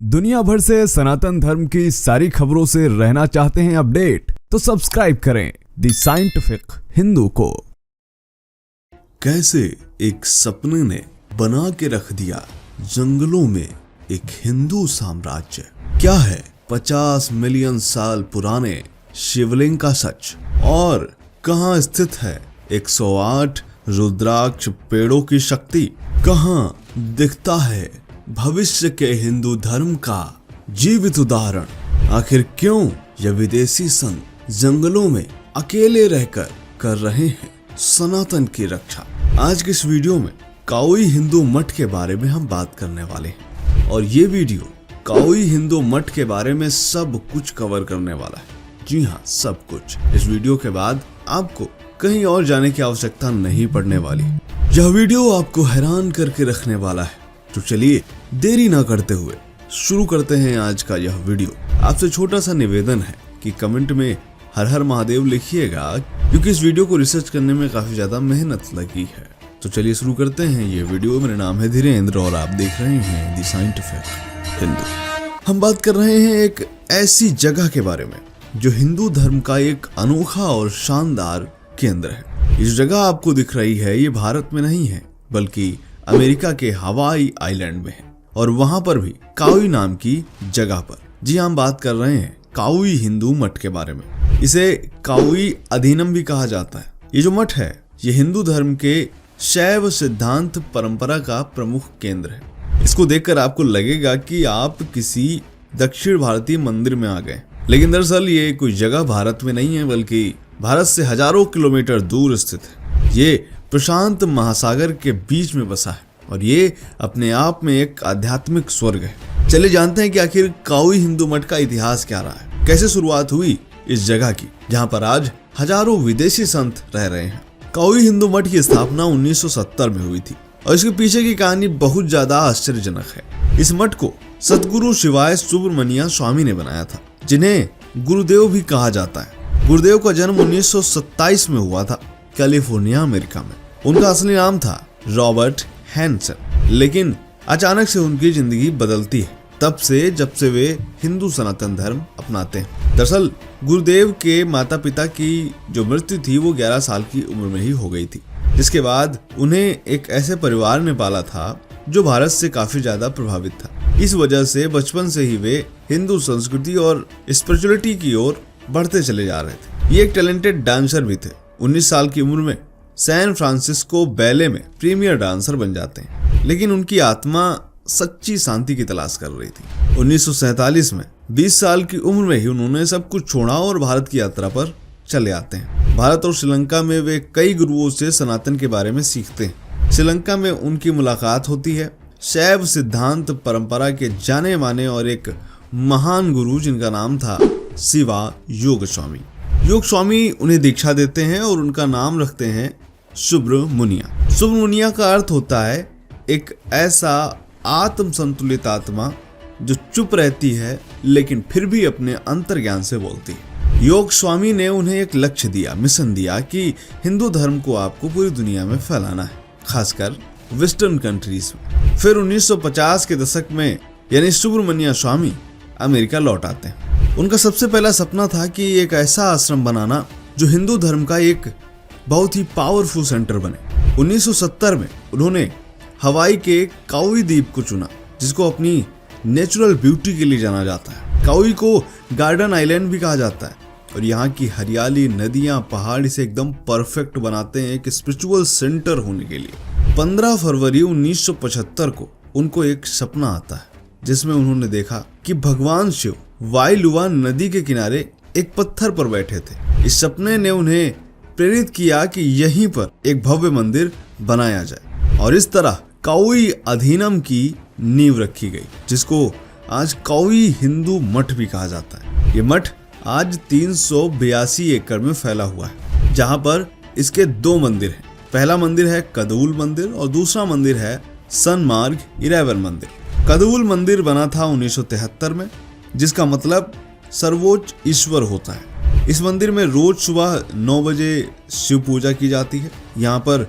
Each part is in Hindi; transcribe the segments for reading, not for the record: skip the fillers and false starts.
दुनिया भर से सनातन धर्म की सारी खबरों से रहना चाहते हैं अपडेट, तो सब्सक्राइब करें द साइंटिफिक हिंदू को। कैसे एक सपने ने बना के रख दिया जंगलों में एक हिंदू साम्राज्य। क्या है 50 मिलियन साल पुराने शिवलिंग का सच, और कहां स्थित है 108 रुद्राक्ष पेड़ों की शक्ति। कहां दिखता है भविष्य के हिंदू धर्म का जीवित उदाहरण। आखिर क्यों यह विदेशी संत जंगलों में अकेले रहकर कर रहे हैं सनातन की रक्षा। आज के इस वीडियो में काओई हिंदू मठ के बारे में हम बात करने वाले हैं, और ये वीडियो काओई हिंदू मठ के बारे में सब कुछ कवर करने वाला है। जी हाँ, सब कुछ। इस वीडियो के बाद आपको कहीं और जाने की आवश्यकता नहीं पड़ने वाली। यह वीडियो आपको हैरान करके रखने वाला है। तो चलिए देरी ना करते हुए शुरू करते हैं आज का यह वीडियो। आपसे छोटा सा निवेदन है कि कमेंट में हर हर महादेव लिखिएगा, क्योंकि इस वीडियो को रिसर्च करने में काफी ज्यादा मेहनत लगी है। तो चलिए शुरू करते हैं ये वीडियो। मेरा नाम है धीरेन्द्र और आप देख रहे हैं द साइंटिफिक हिंदू। हम बात कर रहे हैं एक ऐसी जगह के बारे में जो हिंदू धर्म का एक अनोखा और शानदार केंद्र है। इस जगह आपको दिख रही है, ये भारत में नहीं है बल्कि अमेरिका के हवाई आइलैंड में है, और वहां पर भी काओई नाम की जगह पर। जी हम बात कर रहे हैं काओई हिंदू मठ के बारे में। इसे काओई अधीनम भी कहा जाता है। ये जो मठ है ये हिंदू धर्म के शैव सिद्धांत परंपरा का प्रमुख केंद्र है। इसको देखकर आपको लगेगा कि आप किसी दक्षिण भारतीय मंदिर में आ गए, लेकिन दरअसल ये कोई जगह भारत में नहीं है बल्कि भारत से हजारों किलोमीटर दूर स्थित है। ये प्रशांत महासागर के बीच में बसा है और ये अपने आप में एक आध्यात्मिक स्वर्ग है। चलिए जानते हैं कि आखिर काओई हिंदू मठ का इतिहास क्या रहा है, कैसे शुरुआत हुई इस जगह की जहां पर आज हजारों विदेशी संत रह रहे हैं। काओई हिंदू मठ की स्थापना 1970 में हुई थी और इसके पीछे की कहानी बहुत ज्यादा आश्चर्यजनक है। इस मठ को सतगुरु शिवाय सुब्रमण्य स्वामी ने बनाया था, जिन्हें गुरुदेव भी कहा जाता है। गुरुदेव का जन्म 1927 में हुआ था कैलिफोर्निया, अमेरिका में। उनका असली नाम था रॉबर्ट हैंसन, लेकिन अचानक से उनकी जिंदगी बदलती है तब से जब से वे हिंदू सनातन धर्म अपनाते हैं। दरअसल गुरुदेव के माता पिता की जो मृत्यु थी वो 11 साल की उम्र में ही हो गई थी, जिसके बाद उन्हें एक ऐसे परिवार ने पाला था जो भारत से काफी ज्यादा प्रभावित था। इस वजह से बचपन से ही वे हिंदू संस्कृति और स्पिरिचुअलिटी की ओर बढ़ते चले जा रहे थे। ये एक टैलेंटेड डांसर भी थे। 19 साल की उम्र में सैन फ्रांसिस्को बैले में प्रीमियर डांसर बन जाते हैं, लेकिन उनकी आत्मा सच्ची शांति की तलाश कर रही थी। 1947 में 20 साल की उम्र में ही उन्होंने सब कुछ छोड़ा और भारत की यात्रा पर चले आते हैं। भारत और श्रीलंका में वे कई गुरुओं से सनातन के बारे में सीखते हैं। श्रीलंका में उनकी मुलाकात होती है शैव सिद्धांत परंपरा के जाने माने और एक महान गुरु जिनका नाम था शिवा योग स्वामी। योग स्वामी उन्हें दीक्षा देते हैं और उनका नाम रखते हैं सुब्रमुनिया। सुब्रमुनिया का अर्थ होता है एक ऐसा आत्म संतुलित आत्मा जो चुप रहती है लेकिन फिर भी अपने अंतर्ज्ञान से बोलती है। योग स्वामी ने उन्हें एक लक्ष्य दिया, मिशन दिया कि हिंदू धर्म को आपको पूरी दुनिया में फैलाना है, खासकर वेस्टर्न कंट्रीज में। फिर 1950 के दशक में यानी सुब्रमण्य स्वामी अमेरिका लौट आते हैं। उनका सबसे पहला सपना था कि एक ऐसा आश्रम बनाना जो हिंदू धर्म का एक बहुत ही पावरफुल सेंटर बने। 1970 में उन्होंने हवाई के काओई द्वीप को चुना, जिसको अपनी नेचुरल ब्यूटी के लिए जाना जाता है। काओई को गार्डन आइलैंड भी कहा जाता है और यहाँ की हरियाली, नदियां, पहाड़ इसे एकदम परफेक्ट बनाते हैं एक स्पिरिचुअल सेंटर होने के लिए। 15 फरवरी 1975 को उनको एक सपना आता है जिसमें उन्होंने देखा कि भगवान शिव वाइलुवा नदी के किनारे एक पत्थर पर बैठे थे। इस सपने ने उन्हें प्रेरित किया कि यहीं पर एक भव्य मंदिर बनाया जाए, और इस तरह काओई अधीनम की नींव रखी गई, जिसको आज काओई हिंदू मठ भी कहा जाता है। ये मठ आज 382 एकड़ में फैला हुआ है, जहां पर इसके 2 मंदिर हैं। पहला मंदिर है कदूल मंदिर और दूसरा मंदिर है सनमार्ग इरेवर मंदिर। कदूल मंदिर बना था 1973 में, जिसका मतलब सर्वोच्च ईश्वर होता है। इस मंदिर में रोज सुबह 9 बजे शिव पूजा की जाती है। यहाँ पर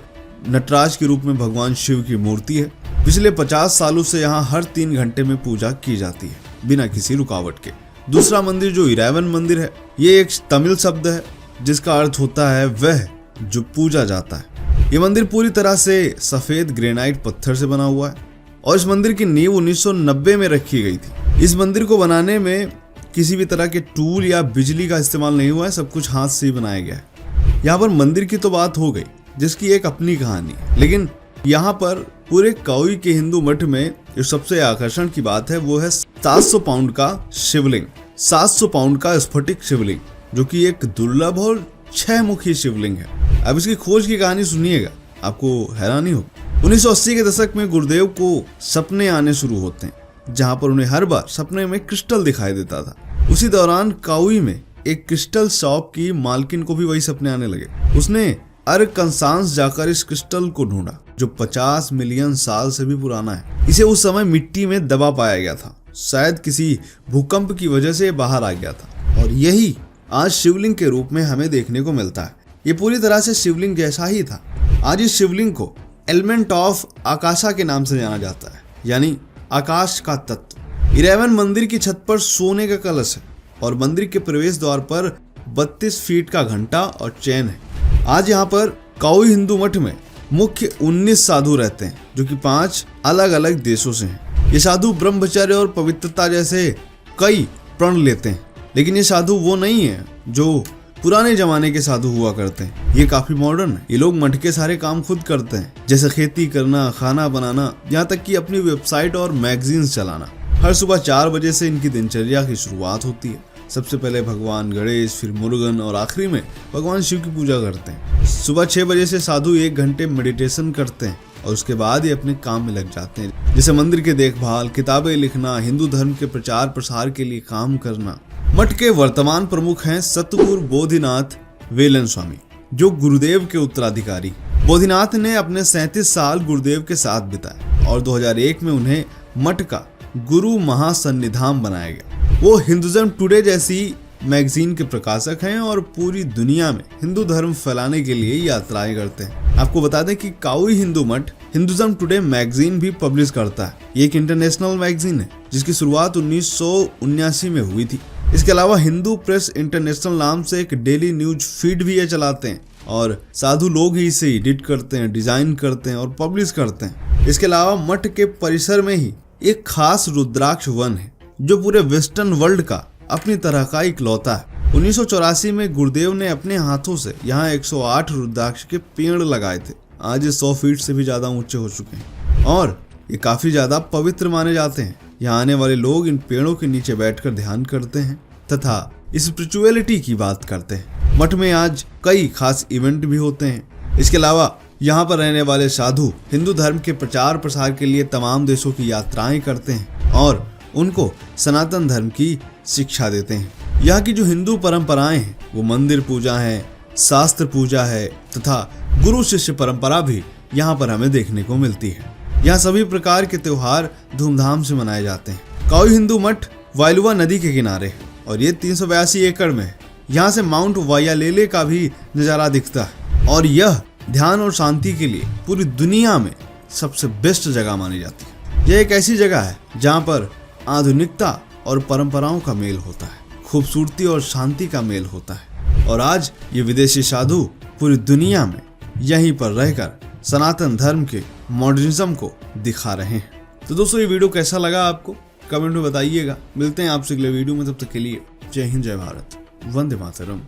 नटराज के रूप में भगवान शिव की मूर्ति है। पिछले 50 सालों से यहाँ हर 3 घंटे में पूजा की जाती है बिना किसी रुकावट के। दूसरा मंदिर जो इरावन मंदिर है, ये एक तमिल शब्द है जिसका अर्थ होता है वह जो पूजा जाता है। ये मंदिर पूरी तरह से सफेद ग्रेनाइट पत्थर से बना हुआ है और इस मंदिर की नींव 1990 में रखी गई थी। इस मंदिर को बनाने में किसी भी तरह के टूल या बिजली का इस्तेमाल नहीं हुआ है, सब कुछ हाथ से ही बनाया गया है। यहाँ पर मंदिर की तो बात हो गई जिसकी एक अपनी कहानी है, लेकिन यहाँ पर पूरे काउई के हिंदू मठ में जो सबसे आकर्षण की बात है वो है 700 पाउंड का शिवलिंग, 700 पाउंड का स्फटिक शिवलिंग, जो कि एक दुर्लभ और 6 मुखी शिवलिंग है। अब इसकी खोज की कहानी सुनिएगा, आपको हैरानी होगी। 1980 के दशक में गुरुदेव को सपने आने शुरू होते हैं, जहाँ पर उन्हें हर बार सपने में क्रिस्टल दिखाई देता था। उसी दौरान काउई में एक क्रिस्टल शॉप की मालकिन को भी वही सपने आने लगे। उसने अरकानसास जाकर इस क्रिस्टल को ढूंढा जो 50 मिलियन साल से भी पुराना है। इसे उस समय मिट्टी में दबा पाया गया था, शायद किसी भूकंप की वजह से बाहर आ गया था और यही आज शिवलिंग के रूप में हमें देखने को मिलता है। ये पूरी तरह से शिवलिंग जैसा ही था। आज इस शिवलिंग को एलिमेंट ऑफ आकाशा के नाम से जाना जाता है, यानी आकाश का तत्व। इरावन मंदिर की छत पर सोने का कलश है और मंदिर के प्रवेश द्वार पर 32 फीट का घंटा और चैन है। आज यहाँ पर काउई हिंदू मठ में मुख्य 19 साधु रहते हैं जो कि 5 अलग अलग देशों से हैं। ये साधु ब्रह्मचर्य और पवित्रता जैसे कई प्रण लेते हैं, लेकिन ये साधु वो नहीं है जो पुराने जमाने के साधु हुआ करते हैं। ये काफी मॉडर्न है। ये लोग मठ के सारे काम खुद करते हैं, जैसे खेती करना, खाना बनाना, यहाँ तक कि अपनी वेबसाइट और मैगजीन्स चलाना। हर सुबह 4 बजे से इनकी दिनचर्या की शुरुआत होती है। सबसे पहले भगवान गणेश, फिर मुरुगन और आखिरी में भगवान शिव की पूजा करते हैं। सुबह 6 बजे से साधु 1 घंटे मेडिटेशन करते हैं और उसके बाद ही अपने काम में लग जाते हैं, जैसे मंदिर की देखभाल, किताबें लिखना, हिंदू धर्म के प्रचार प्रसार के लिए काम करना। मठ के वर्तमान प्रमुख हैं सतगुरु बोधिनाथ वेलन स्वामी, जो गुरुदेव के उत्तराधिकारी। बोधिनाथ ने अपने 37 साल गुरुदेव के साथ बिताए और 2001 में उन्हें मठ का गुरु महासन्निधान बनाया गया। वो हिंदुइज्म टुडे जैसी मैगजीन के प्रकाशक हैं और पूरी दुनिया में हिंदू धर्म फैलाने के लिए यात्राएं करते हैं। आपको बता दें कि काउई हिंदू मठ हिंदुइज्म टुडे मैगजीन भी पब्लिश करता है। ये एक इंटरनेशनल मैगजीन है जिसकी शुरुआत 1979 में हुई थी। इसके अलावा हिंदू प्रेस इंटरनेशनल नाम से एक डेली न्यूज फीड भी ये चलाते हैं और साधु लोग ही इसे एडिट करते हैं, डिजाइन करते हैं और पब्लिश करते हैं। इसके अलावा मठ के परिसर में ही एक खास रुद्राक्ष वन है जो पूरे वेस्टर्न वर्ल्ड का अपनी तरह का इकलौता है। 1984 में गुरुदेव ने अपने हाथों से यहाँ 108 रुद्राक्ष के पेड़ लगाए थे। आज ये 100 फीट से भी ज्यादा ऊंचे हो चुके हैं और ये काफी ज्यादा पवित्र माने जाते हैं। यहाँ आने वाले लोग इन पेड़ों के नीचे बैठकर ध्यान करते हैं तथा स्पिरिचुअलिटी की बात करते हैं। मठ में आज कई खास इवेंट भी होते हैं। इसके अलावा यहाँ पर रहने वाले साधु हिंदू धर्म के प्रचार प्रसार के लिए तमाम देशों की यात्राएं करते हैं और उनको सनातन धर्म की शिक्षा देते हैं। यहाँ की जो हिंदू परंपराएं हैं वो मंदिर पूजा है, शास्त्र पूजा है तथा गुरु शिष्य परंपरा भी यहाँ पर हमें देखने को मिलती है। यहाँ सभी प्रकार के त्योहार धूमधाम से मनाए जाते हैं। काउई हिंदू मठ वाइलुवा नदी के किनारे है और ये 382 एकड़ में है। यहाँ से माउंट वायालेले का भी नज़ारा दिखता है और यह ध्यान और शांति के लिए पूरी दुनिया में सबसे बेस्ट जगह मानी जाती है। यह एक ऐसी जगह है जहाँ पर आधुनिकता और परंपराओं का मेल होता है, खूबसूरती और शांति का मेल होता है और आज ये विदेशी साधु पूरी दुनिया में यहीं पर रहकर सनातन धर्म के मॉडर्निज्म को दिखा रहे हैं। तो दोस्तों, ये वीडियो कैसा लगा आपको कमेंट में बताइएगा। मिलते हैं आपसे अगले वीडियो में, तब तक के लिए जय हिंद, जय भारत, वंदे मातरम।